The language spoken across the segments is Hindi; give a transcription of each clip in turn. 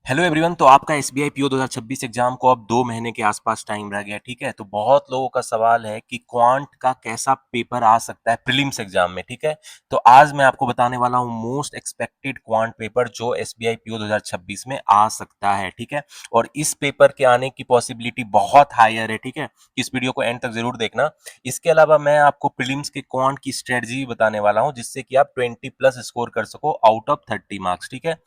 Hello everyone. तो आपका एसबीआई पीओ 2026 एग्जाम को अब 2 महीने के आसपास टाइम रह गया। ठीक है, तो बहुत लोगों का सवाल है कि क्वांट का कैसा पेपर आ सकता है प्रीलिम्स एग्जाम में। ठीक है, तो आज मैं आपको बताने वाला हूँ मोस्ट एक्सपेक्टेड क्वांट पेपर जो एसबीआई पीओ 2026 में आ सकता है। ठीक है, और इस पेपर के आने की पॉसिबिलिटी बहुत हायर है। ठीक है, इस वीडियो को एंड तक जरूर देखना। इसके अलावा मैं आपको प्रीलिम्स के क्वांट की स्ट्रेटजी बताने वाला हूँ जिससे कि आप 20+ स्कोर कर सको आउट ऑफ 30 मार्क्स। ठीक है,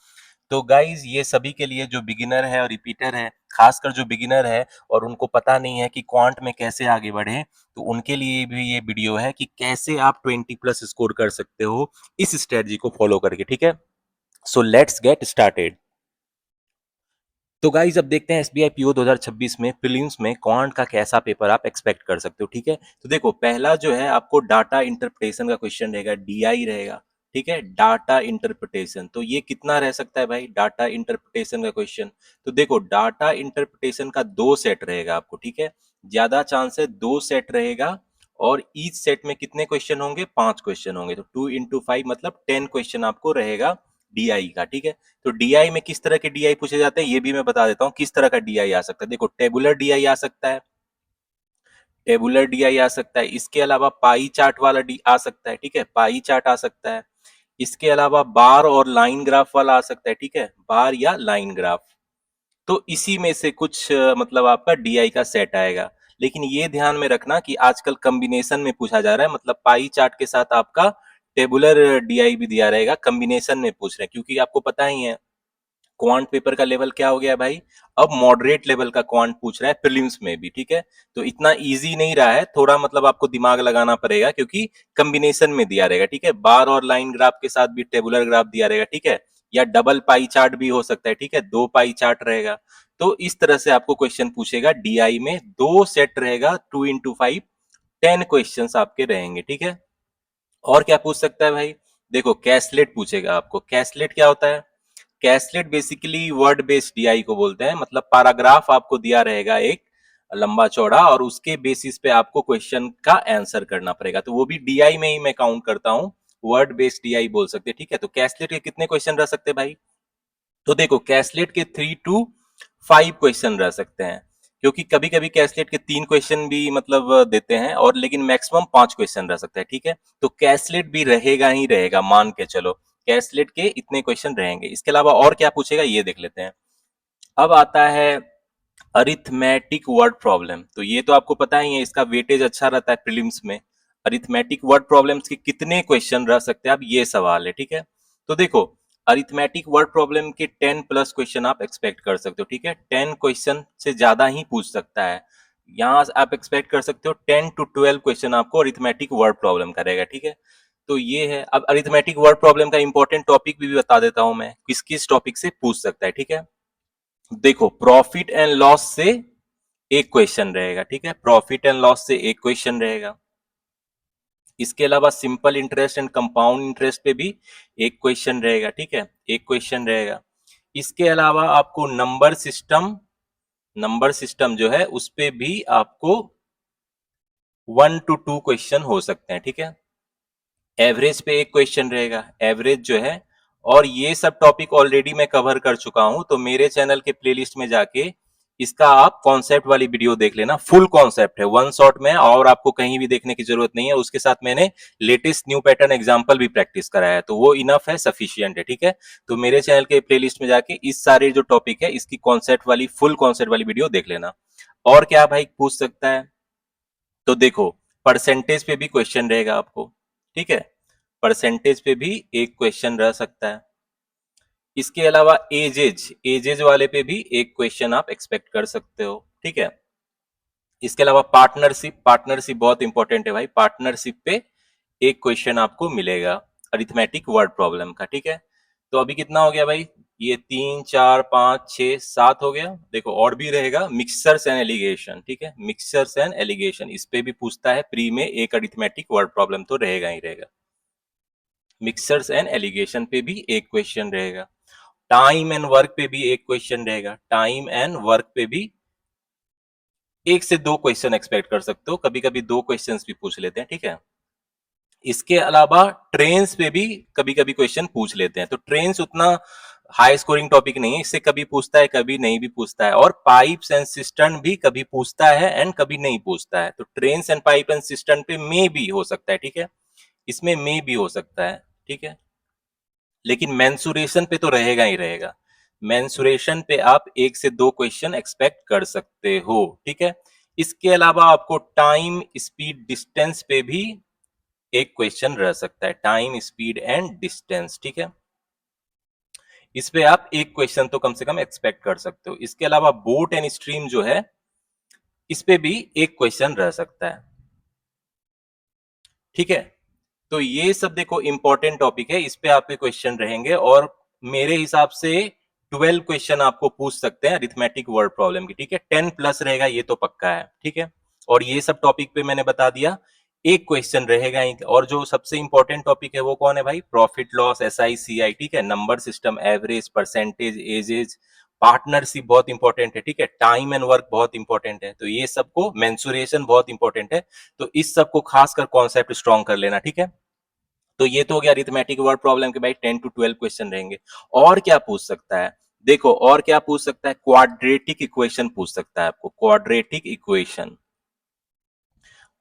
तो गाइज ये सभी के लिए जो बिगिनर है और रिपीटर है, खासकर जो बिगिनर है और उनको पता नहीं है कि क्वांट में कैसे आगे बढ़े, तो उनके लिए भी ये वीडियो है कि कैसे आप 20+ स्कोर कर सकते हो इस स्ट्रेटजी को फॉलो करके। ठीक है, सो लेट्स गेट स्टार्टेड। तो गाइज अब देखते हैं एसबीआई पीओ 2026 में प्रीलिम्स में क्वांट का कैसा पेपर आप एक्सपेक्ट कर सकते हो। ठीक है, तो देखो पहला जो है आपको डाटा इंटरप्रिटेशन का क्वेश्चन रहेगा, डीआई रहेगा। ठीक है, डाटा इंटरप्रिटेशन, तो ये कितना रह सकता है भाई डाटा इंटरप्रिटेशन का क्वेश्चन। तो देखो डाटा इंटरप्रिटेशन का 2 सेट रहेगा आपको। ठीक है, ज्यादा चांस है 2 सेट रहेगा और ईच सेट में कितने क्वेश्चन होंगे, 5 क्वेश्चन होंगे। तो 2 × 5 मतलब 10 क्वेश्चन आपको रहेगा डीआई का। ठीक है, तो डीआई में किस तरह के डीआई पूछे जाते हैं ये भी मैं बता देता हूँ किस तरह का डीआई आ सकता है। देखो टेबुलर डीआई आ सकता है, टेबुलर डीआई आ सकता है। इसके अलावा पाई चार्ट वाला डी आ सकता है। ठीक है, पाई चार्ट आ सकता है। इसके अलावा बार और लाइन ग्राफ वाला आ सकता है। ठीक है, बार या लाइन ग्राफ। तो इसी में से कुछ मतलब आपका डीआई का सेट आएगा। लेकिन ये ध्यान में रखना कि आजकल कॉम्बिनेशन में पूछा जा रहा है, मतलब पाई चार्ट के साथ आपका टेबुलर डीआई भी दिया रहेगा, कॉम्बिनेशन में पूछ रहे हैं। क्योंकि आपको पता ही है क्वांट पेपर का लेवल क्या हो गया भाई, अब मॉडरेट लेवल का क्वांट पूछ रहा है प्रीलिम्स में भी। ठीक है, तो इतना इजी नहीं रहा है, थोड़ा मतलब आपको दिमाग लगाना पड़ेगा क्योंकि कॉम्बिनेशन में दिया रहेगा। ठीक है, बार और लाइन ग्राफ के साथ भी टेबुलर ग्राफ दिया रहेगा। ठीक है, या डबल पाई चार्ट भी हो सकता है। ठीक है, 2 पाई चार्ट रहेगा। तो इस तरह से आपको क्वेश्चन पूछेगा डीआई में, 2 सेट रहेगा, 2 × 5 10 क्वेश्चन आपके रहेंगे। ठीक है, और क्या पूछ सकता है भाई, देखो कैसलेट पूछेगा आपको। कैसलेट क्या होता है, कैसलेट बेसिकली वर्ड बेस्ड डीआई को बोलते हैं। मतलब पैराग्राफ आपको दिया रहेगा एक लंबा चौड़ा और उसके बेसिस पे आपको क्वेश्चन का आंसर करना पड़ेगा। तो वो भी डीआई में ही मैं काउंट करता हूँ, वर्ड बेस्ड डीआई बोल सकते हैं। ठीक है, तो कैसलेट के कितने क्वेश्चन रह सकते हैं भाई, तो देखो कैसलेट के 3 to 5 क्वेश्चन रह सकते हैं। क्योंकि कभी कभी कैसलेट के 3 क्वेश्चन भी मतलब देते हैं, और लेकिन मैक्सिमम 5 क्वेश्चन रह सकते हैं। ठीक है, तो कैसलेट भी रहेगा ही रहेगा, मान के चलो कैसलेट के इतने क्वेश्चन रहेंगे। इसके अलावा और क्या पूछेगा ये देख लेते हैं। अब आता है अरिथमेटिक वर्ड प्रॉब्लम। तो ये तो आपको पता ही है, इसका वेटेज अच्छा रहता है प्रीलिम्स में। अरिथमेटिक वर्ड प्रॉब्लम्स के कितने क्वेश्चन रह सकते हैं, अब ये सवाल है। ठीक है, तो देखो अरिथमेटिक वर्ड प्रॉब्लम के 10+ क्वेश्चन आप एक्सपेक्ट कर सकते हो। ठीक है, 10 क्वेश्चन से ज्यादा ही पूछ सकता है। यहाँ आप एक्सपेक्ट कर सकते हो 10 to 12 क्वेश्चन आपको अरिथमेटिक वर्ड प्रॉब्लम करेगा। ठीक है, तो ये है। अब अरिथमेटिक वर्ड प्रॉब्लम का इंपॉर्टेंट टॉपिक भी बता देता हूं मैं, किस किस टॉपिक से पूछ सकता है। ठीक है, देखो प्रॉफिट एंड लॉस से एक क्वेश्चन रहेगा। ठीक है, प्रॉफिट एंड लॉस से एक क्वेश्चन रहेगा। इसके अलावा simple interest and compound interest पे भी एक क्वेश्चन रहेगा। ठीक है, एक क्वेश्चन रहेगा। इसके अलावा आपको नंबर सिस्टम जो है उस पे भी आपको 1 to 2 क्वेश्चन हो सकते हैं। ठीक है, एवरेज पे एक क्वेश्चन रहेगा, एवरेज जो है। और ये सब टॉपिक ऑलरेडी मैं कवर कर चुका हूं, तो मेरे चैनल के प्लेलिस्ट में जाके इसका आप कॉन्सेप्ट वाली वीडियो देख लेना। फुल कॉन्सेप्ट है, वन शॉट में, और आपको कहीं भी देखने की जरूरत नहीं है। उसके साथ मैंने लेटेस्ट न्यू पैटर्न एग्जाम्पल भी प्रैक्टिस कराया है, तो वो इनफ है, सफिशियंट है। ठीक है, तो मेरे चैनल के प्लेलिस्ट में जाके इस सारे जो टॉपिक है इसकी कॉन्सेप्ट वाली, फुल कॉन्सेप्ट वाली वीडियो देख लेना। और क्या भाई पूछ सकता है, तो देखो परसेंटेज पे भी क्वेश्चन रहेगा आपको। ठीक है, परसेंटेज पे भी एक क्वेश्चन रह सकता है। इसके अलावा एजेज वाले पे भी एक क्वेश्चन आप एक्सपेक्ट कर सकते हो। ठीक है, इसके अलावा पार्टनरशिप बहुत इंपॉर्टेंट है भाई, पार्टनरशिप पे एक क्वेश्चन आपको मिलेगा अरिथमेटिक वर्ड प्रॉब्लम का। ठीक है, तो अभी कितना हो गया भाई, ये 3 4 5 6 7 हो गया। देखो और भी रहेगा, मिक्सचर्स एंड एलिगेशन। ठीक है, मिक्सचर्स एंड एलिगेशन इस पे भी पूछता है प्री में, एक अरिथमेटिक वर्ड प्रॉब्लम तो रहेगा ही रहेगा। मिक्सचर्स एंड एलिगेशन पे भी एक क्वेश्चन रहेगा। टाइम एंड वर्क पे भी एक क्वेश्चन रहेगा, टाइम एंड वर्क पे भी 1 से 2 क्वेश्चन एक्सपेक्ट कर सकते हो, कभी कभी 2 क्वेश्चन भी पूछ लेते हैं। ठीक है, इसके अलावा ट्रेन्स पे भी कभी कभी क्वेश्चन पूछ लेते हैं। तो ट्रेन्स उतना हाई स्कोरिंग टॉपिक नहीं है, इससे कभी पूछता है कभी नहीं भी पूछता है। और पाइप्स एंड सिस्टर्न भी कभी पूछता है एंड कभी नहीं पूछता है। तो trains and pipe and cistern पे मे भी हो सकता है, ठीक है, इसमें मे भी हो सकता है, ठीक है, लेकिन मेंसुरेशन पे तो रहेगा ही रहेगा। मेंसुरेशन पे आप एक से दो क्वेश्चन एक्सपेक्ट कर सकते हो, ठीक है। इसके अलावा आपको टाइम स्पीड डिस्टेंस पे भी एक क्वेश्चन रह सकता है, टाइम स्पीड एंड डिस्टेंस, ठीक है, इस पे आप एक क्वेश्चन तो कम से कम एक्सपेक्ट कर सकते हो। इसके अलावा बोट एंड स्ट्रीम जो है, इस पे भी एक क्वेश्चन रह सकता है, ठीक है। तो ये सब देखो इंपॉर्टेंट टॉपिक है, इस पे आपके क्वेश्चन रहेंगे और मेरे हिसाब से 12 क्वेश्चन आपको पूछ सकते हैं अरिथमेटिक वर्ड प्रॉब्लम की, ठीक है, 10 प्लस रहेगा ये तो पक्का है, ठीक है। और ये सब टॉपिक पे मैंने बता दिया एक क्वेश्चन रहेगा ही। और जो सबसे इंपॉर्टेंट टॉपिक है वो कौन है भाई, प्रॉफिट लॉस, SI CI, ठीक है, number system, average, percentage, edges, partnership बहुत इंपॉर्टेंट है, ठीक है, टाइम एंड वर्क बहुत इंपॉर्टेंट है। तो ये सबको, मेंसुरेशन बहुत इंपॉर्टेंट है, तो इस सबको खासकर कॉन्सेप्ट स्ट्रॉन्ग कर लेना, ठीक है। तो ये तो हो गया अरिथमेटिक वर्ड प्रॉब्लम के भाई 10 to 12 क्वेश्चन रहेंगे। और क्या पूछ सकता है, देखो और क्या पूछ सकता है, क्वाड्रेटिक इक्वेशन पूछ सकता है आपको, क्वाड्रेटिक इक्वेशन।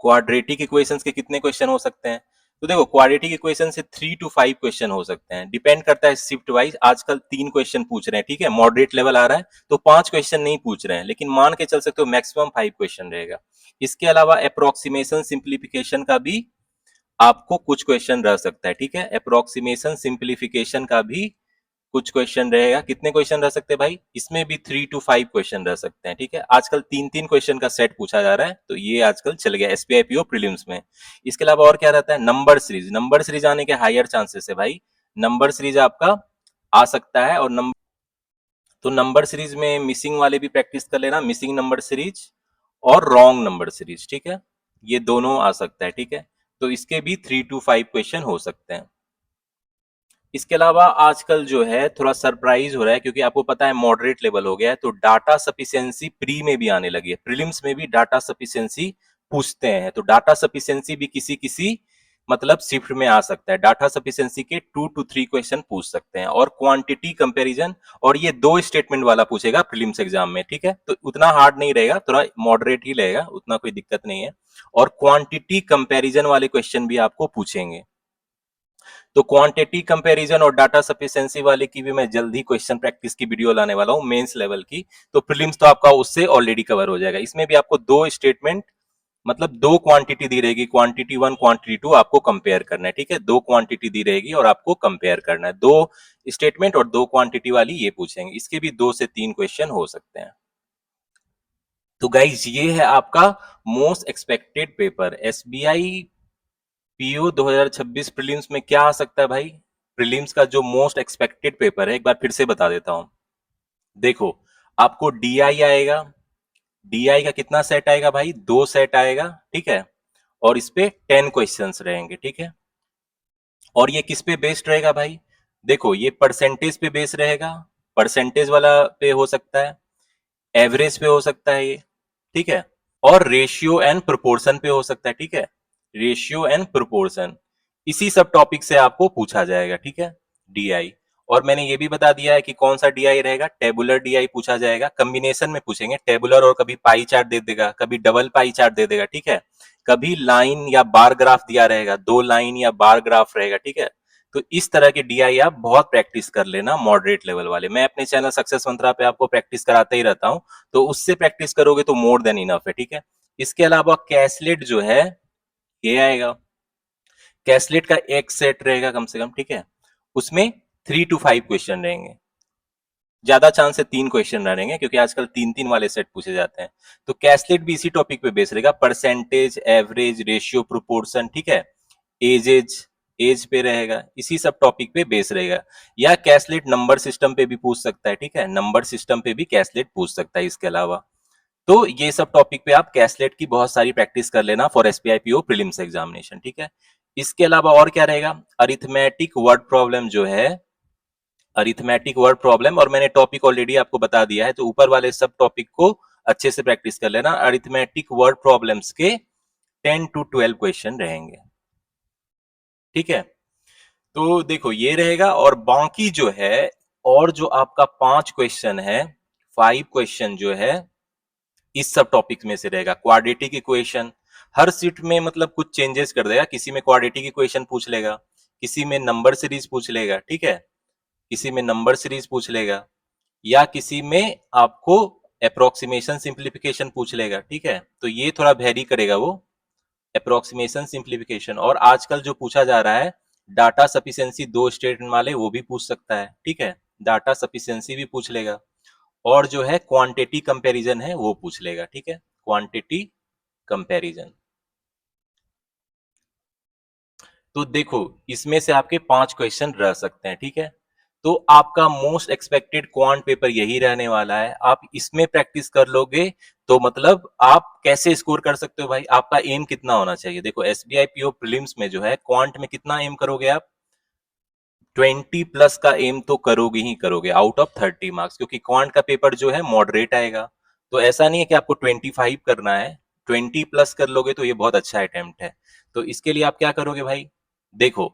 क्वाड्रेटिक इक्वेशंस के कितने क्वेश्चन हो सकते हैं, तो देखो क्वाड्रेटिक इक्वेशन से 3 to 5 क्वेश्चन हो सकते हैं, डिपेंड करता है शिफ्ट वाइज। आजकल 3 क्वेश्चन पूछ रहे हैं, ठीक है, मॉडरेट लेवल आ रहा है तो 5 क्वेश्चन नहीं पूछ रहे हैं, लेकिन मान के चल सकते हो मैक्सिमम 5 क्वेश्चन रहेगा। इसके अलावा अप्रोक्सीमेशन सिंप्लीफिकेशन का भी आपको कुछ क्वेश्चन रह सकता है, ठीक है, अप्रोक्सीमेशन सिंप्लीफिकेशन का भी कुछ क्वेश्चन रहेगा। कितने क्वेश्चन रह सकते हैं भाई, इसमें भी 3 to 5 क्वेश्चन रह सकते हैं, ठीक है। आजकल 3-3 क्वेश्चन का सेट पूछा जा रहा है, तो ये आजकल चल गया SBI PO प्रीलिम्स में। इसके अलावा और क्या रहता है, नंबर सीरीज, नंबर सीरीज आने के हायर चांसेस है भाई, नंबर सीरीज आपका आ सकता है। और तो नंबर सीरीज में मिसिंग वाले भी प्रैक्टिस कर लेना, मिसिंग नंबर सीरीज और रॉन्ग नंबर सीरीज, ठीक है, ये दोनों आ सकता है, ठीक है। तो इसके भी 3 to 5 क्वेश्चन हो सकते हैं। इसके अलावा आजकल जो है थोड़ा सरप्राइज हो रहा है, क्योंकि आपको पता है मॉडरेट लेवल हो गया है, तो डाटा सफिशिएंसी प्री में भी आने लगी है, प्रीलिम्स में भी डाटा सफिशिएंसी पूछते हैं। तो डाटा सफिशिएंसी भी किसी किसी मतलब शिफ्ट में आ सकता है, डाटा सफिशिएंसी के 2 to 3 क्वेश्चन पूछ सकते हैं। और क्वांटिटी कंपैरिजन, और ये 2 स्टेटमेंट वाला पूछेगा प्रीलिम्स एग्जाम में, ठीक है, तो उतना हार्ड नहीं रहेगा, थोड़ा मॉडरेट ही रहेगा, उतना कोई दिक्कत नहीं है। और क्वांटिटी कंपैरिजन वाले क्वेश्चन भी आपको पूछेंगे। तो क्वांटिटी कंपैरिजन और डाटा सफिशिएंसी वाले की भी मैं जल्द ही क्वेश्चन प्रैक्टिस की वीडियो लाने वाला हूं, मेंस लेवल की। तो प्रीलिम्स तो आपका उससे ऑलरेडी कवर हो जाएगा। इसमें भी आपको दो स्टेटमेंट, मतलब दो क्वांटिटी दी रहेगी, क्वांटिटी 1 क्वांटिटी 2 आपको कंपेयर करना है, ठीक है, दो क्वांटिटी दी रहेगी और आपको कंपेयर करना है, दो स्टेटमेंट और दो क्वांटिटी वाली ये पूछेंगे। इसके भी 2 से 3 क्वेश्चन हो सकते हैं। तो गाइज ये है आपका most expected paper, SBI PO 2026 prelims में क्या आ सकता है भाई। प्रीलिम्स का जो मोस्ट एक्सपेक्टेड पेपर है, एक बार फिर से बता देता हूं। देखो आपको DI आएगा, DI का कितना सेट आएगा भाई, 2 सेट आएगा, ठीक है, और इस पे 10 क्वेश्चंस रहेंगे, ठीक है। और ये किस पे बेस्ड रहेगा भाई, देखो ये परसेंटेज पे बेस रहेगा, परसेंटेज वाला पे हो सकता है, एवरेज पे हो सकता है ये, ठीक है, और रेशियो एंड प्रोपोर्शन पे हो सकता है, ठीक है, रेशियो एंड प्रोपोर्शन, इसी सब टॉपिक से आपको पूछा जाएगा, ठीक है, DI। और मैंने ये भी बता दिया है कि कौन सा DI रहेगा, टेबुलर DI पूछा जाएगा, कॉम्बिनेशन में पूछेंगे, टेबुलर और कभी पाई चार्ट दे देगा, कभी डबल पाई चार्ट दे देगा, ठीक है, कभी लाइन या बार ग्राफ दिया रहेगा, 2 लाइन या बार ग्राफ रहेगा, ठीक है। तो इस तरह के DI आप बहुत प्रैक्टिस कर लेना, मॉडरेट लेवल वाले। मैं अपने चैनल सक्सेस मंत्रा पे आपको प्रैक्टिस कराते ही रहता हूं, तो उससे प्रैक्टिस करोगे तो मोर देन इनफ है, ठीक है। इसके अलावा कैसलेट जो है ये आएगा, कैसलेट का एक सेट रहेगा कम से कम, ठीक है, उसमें 3 to 5 क्वेश्चन रहेंगे, ज्यादा चांस है 3 क्वेश्चन रहेंगे, क्योंकि आजकल 3-3 वाले सेट पूछे जाते हैं। तो कैसलेट भी इसी टॉपिक पे बेस रहेगा, परसेंटेज, एवरेज, रेशियो, प्रोपोर्शन, ठीक है, एजेज, एज पे रहेगा, इसी सब टॉपिक पे बेस रहेगा। या कैसलेट नंबर सिस्टम पे भी पूछ सकता है, ठीक है, नंबर सिस्टम पे भी कैसलेट पूछ सकता है। इसके अलावा तो ये सब टॉपिक पे आप कैसलेट की बहुत सारी प्रैक्टिस कर लेना for SBI PO prelims examination, ठीक है। इसके अलावा और क्या रहेगा, अरिथमेटिक वर्ड प्रॉब्लम जो है, अरिथमेटिक वर्ड प्रॉब्लम, और मैंने टॉपिक ऑलरेडी आपको बता दिया है, तो ऊपर वाले सब टॉपिक को अच्छे से प्रैक्टिस कर लेना। अरिथमेटिक वर्ड प्रॉब्लम्स के 10 to 12 क्वेश्चन रहेंगे, ठीक है। तो देखो ये रहेगा, और बाकी जो है और जो आपका 5 क्वेश्चन है, 5 क्वेश्चन जो है इस सब टॉपिक में से रहेगा। क्वाड्रेटिक इक्वेशन हर सीट में मतलब कुछ चेंजेस कर देगा, किसी में क्वाड्रेटिक इक्वेशन पूछ लेगा, किसी में नंबर सीरीज पूछ लेगा, ठीक है, किसी में नंबर सीरीज पूछ लेगा, या किसी में आपको अप्रोक्सीमेशन सिंप्लीफिकेशन पूछ लेगा, ठीक है। तो ये थोड़ा वेरी करेगा वो अप्रोक्सीमेशन सिंप्लीफिकेशन। और आजकल जो पूछा जा रहा है डाटा सफिशिएंसी 2 स्टेटमेंट वाले, वो भी पूछ सकता है, ठीक है, डाटा सफिशिएंसी भी पूछ लेगा। और जो है क्वांटिटी कंपैरिजन है वो पूछ लेगा, ठीक है, क्वांटिटी कंपैरिजन। तो देखो इसमें से आपके 5 क्वेश्चन रह सकते हैं, ठीक है। तो आपका मोस्ट एक्सपेक्टेड क्वांट पेपर यही रहने वाला है। आप इसमें प्रैक्टिस कर लोगे तो मतलब आप कैसे स्कोर कर सकते हो भाई, आपका एम कितना होना चाहिए। देखो एसबीआई पीओ प्रीलिम्स में जो है क्वांट में कितना एम करोगे आप, 20 प्लस का एम तो करोगे ही करोगे आउट ऑफ 30 मार्क्स, क्योंकि क्वांट का पेपर जो है मॉडरेट आएगा। तो ऐसा नहीं है कि आपको 25 करना है, 20 प्लस कर लोगे तो ये बहुत अच्छा अटेम्प्ट है। तो इसके लिए आप क्या करोगे भाई, देखो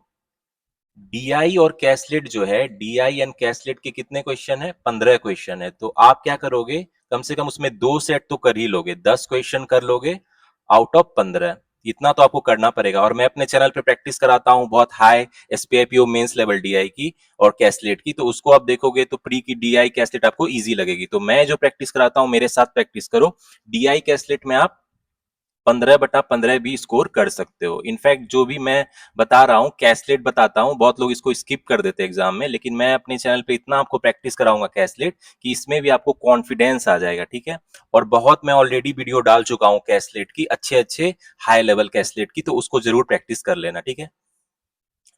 डीआई और कैसलेट जो है, डीआई एंड कैसलेट के कितने क्वेश्चन है, 15 क्वेश्चन है। तो आप क्या करोगे, कम से कम उसमें 2 सेट तो कर ही लोगे, 10 क्वेश्चन कर लोगे आउट ऑफ 15, इतना तो आपको करना पड़ेगा। और मैं अपने चैनल पे प्रैक्टिस कराता हूँ बहुत हाई एसपीआईपीओ मेंस लेवल डीआई की और कैसलेट की, तो उसको आप देखोगे तो प्री की डीआई कैसलेट आपको इजी लगेगी। तो मैं जो प्रैक्टिस कराता हूँ मेरे साथ प्रैक्टिस करो, डीआई कैसलेट में आप 15/15 भी स्कोर कर सकते हो। इनफैक्ट जो भी मैं बता रहा हूँ कैसलेट बताता हूँ, बहुत लोग इसको स्किप कर देते हैं एग्जाम में, लेकिन मैं अपने चैनल पे इतना आपको प्रैक्टिस कराऊंगा कैसलेट कि इसमें भी आपको कॉन्फिडेंस आ जाएगा, ठीक है। और बहुत मैं ऑलरेडी वीडियो डाल चुका हूँ कैसलेट की, अच्छे अच्छे हाई लेवल कैसलेट की, तो उसको जरूर प्रैक्टिस कर लेना, ठीक है।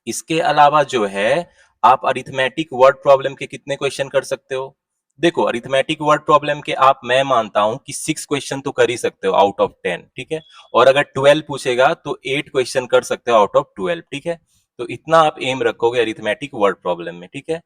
इसके अलावा जो है आप अरिथमेटिक वर्ड प्रॉब्लम के कितने क्वेश्चन कर सकते हो। देखो अरिथमेटिक वर्ड प्रॉब्लम के आप, मैं मानता हूं कि 6 क्वेश्चन तो कर ही सकते हो आउट ऑफ 10, ठीक है। और अगर 12 पूछेगा तो 8 क्वेश्चन कर सकते हो आउट ऑफ 12, ठीक है। तो इतना आप एम रखोगे अरिथमेटिक वर्ड प्रॉब्लम में, ठीक है।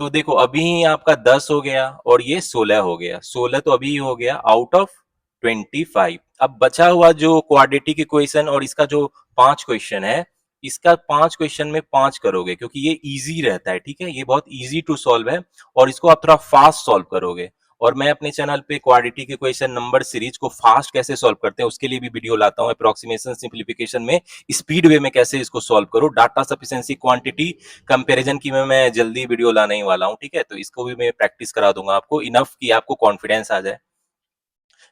तो देखो अभी ही आपका 10 हो गया और ये 16 हो गया, 16 तो अभी हो गया आउट ऑफ 25। अब बचा हुआ जो क्वाड्रेटिक इक्वेशन और इसका जो 5 क्वेश्चन है, इसका 5 क्वेश्चन में 5 करोगे क्योंकि ये इजी रहता है, ठीक है, ये बहुत इजी टू सॉल्व है और इसको आप थोड़ा फास्ट सॉल्व करोगे। और मैं अपने चैनल पे क्वाड्रेटिक इक्वेशन नंबर सीरीज को फास्ट कैसे सॉल्व करते हैं उसके लिए भी वीडियो लाता हूं, अप्रोक्सीमेशन सिंप्लीफिकेशन में स्पीड वे में कैसे इसको सॉल्व करो, डाटा सफिशिएंसी क्वांटिटी कंपैरिजन की मैं जल्दी वीडियो लाने ही वाला हूं, ठीक है। तो इसको भी मैं प्रैक्टिस करा दूंगा आपको इनफ कि आपको कॉन्फिडेंस आ जाए।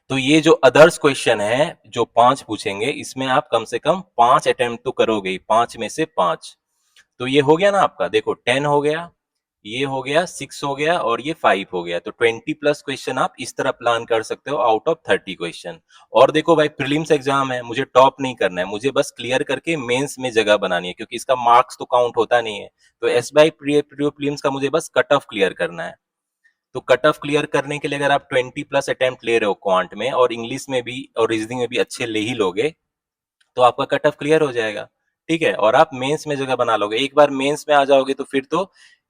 तो ये जो अदर्स क्वेश्चन है जो 5 पूछेंगे, इसमें आप कम से कम 5 अटेम्प्ट तो करोगे ही, 5 में से 5। तो ये हो गया ना आपका, देखो 10 हो गया, ये हो गया 6 हो गया और ये 5 हो गया। तो 20 प्लस क्वेश्चन आप इस तरह प्लान कर सकते हो आउट ऑफ 30 क्वेश्चन। और देखो भाई प्रीलिम्स एग्जाम है, मुझे टॉप नहीं करना है, मुझे बस क्लियर करके मेंस में जगह बनानी है, क्योंकि इसका मार्क्स तो काउंट होता नहीं है। तो एस बाई प्रीलिम्स का मुझे बस कट ऑफ क्लियर करना है। तो कट ऑफ क्लियर करने के लिए अगर आप 20 प्लस अटेम्प्ट ले रहे हो क्वांट में और इंग्लिश में भी और रीजनिंग में भी अच्छे ले ही लोगे, तो आपका कट ऑफ क्लियर हो जाएगा, ठीक है। और आप मेंस में जगह बना लोगे, एक बार मेंस में आ जाओगे तो फिर तो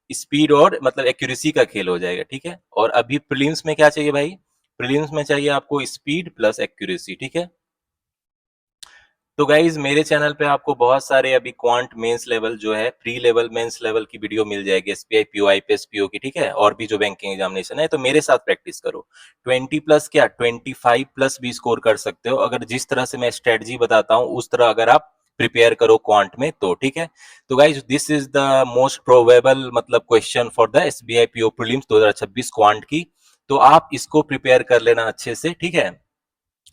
स्पीड और मतलब एक्यूरेसी का खेल हो जाएगा, ठीक है। और अभी प्रीलिम्स में क्या चाहिए भाई, प्रीलिम्स में चाहिए आपको स्पीड प्लस एक्यूरेसी, ठीक है। तो गाइज मेरे चैनल पे आपको बहुत सारे अभी क्वांट मेंस लेवल जो है, प्री लेवल मेंस लेवल की वीडियो मिल जाएगी, एसपीआई पीओ आईपीएस पीओ की, ठीक है, और भी जो बैंकिंग एग्जामिनेशन है। तो मेरे साथ प्रैक्टिस करो, 20 प्लस क्या 25 प्लस भी स्कोर कर सकते हो अगर जिस तरह से मैं स्ट्रेटजी बताता हूँ उस तरह अगर आप प्रिपेयर करो क्वांट में तो, ठीक है। तो guys this is the most probable मतलब question for the SBI PO prelims 2026 quant की। तो आप इसको प्रिपेयर कर लेना अच्छे से, ठीक है,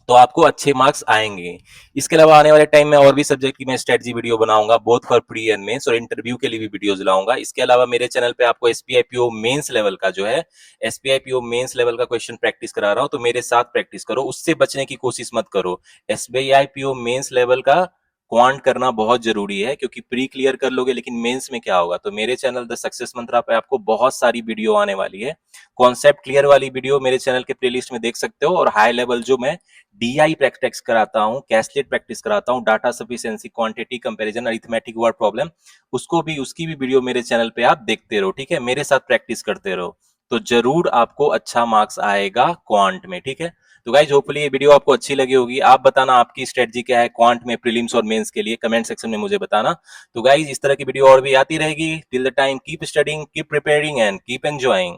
तो आपको अच्छे मार्क्स आएंगे। इसके अलावा आने वाले टाइम में और भी सब्जेक्ट की मैं स्ट्रेटजी वीडियो बनाऊंगा, both for pre and mains, और इंटरव्यू के लिए भी वीडियोस लाऊंगा। इसके अलावा मेरे चैनल पे आपको एसबीआई पीओ मेंस लेवल का जो है, एसबीआई पीओ मेंस लेवल का क्वेश्चन प्रैक्टिस करा रहा हूं, तो मेरे साथ प्रैक्टिस करो, उससे बचने की कोशिश मत करो। एसबीआई पीओ मेंस लेवल का क्वांट करना बहुत जरूरी है, क्योंकि प्री क्लियर कर लोगे लेकिन मेंस में क्या होगा। तो मेरे चैनल द सक्सेस मंत्रा पे आपको बहुत सारी वीडियो आने वाली है, कॉन्सेप्ट क्लियर वाली वीडियो मेरे चैनल के प्लेलिस्ट में देख सकते हो, और हाई लेवल जो मैं डीआई प्रैक्टिस कराता हूँ, कैसलेट प्रैक्टिस कराता हूँ, data sufficiency quantity comparison arithmetic word problem, उसको भी उसकी भी वीडियो मेरे चैनल पे आप देखते रहो, ठीक है, मेरे साथ प्रैक्टिस करते रहो, तो जरूर आपको अच्छा मार्क्स आएगा क्वांट में, ठीक है। तो गाइज होपफुली ये वीडियो आपको अच्छी लगी होगी। आप बताना आपकी स्ट्रेटजी क्या है क्वांट में, प्रीलिम्स और मेंस के लिए, कमेंट सेक्शन में मुझे बताना। तो गाइज इस तरह की वीडियो और भी आती रहेगी। Till the time keep studying, keep preparing and keep enjoying.